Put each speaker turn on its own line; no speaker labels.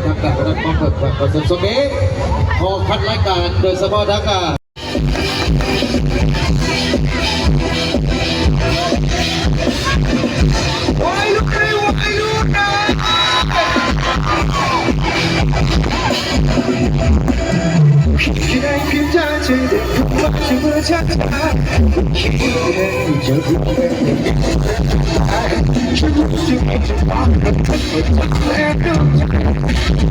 ทางการนั้นมาเปิดคอนเสิร์ตสมัยขอคัดรายการโดยเฉพาะทางการ
ได้เพียงเธอจะได้รู้ว่าจะเมื่อฉันตายคิดเองจะรู้เป็นยังไงฉันรู้สึกไม่จะบอกกับเธอแต่ดู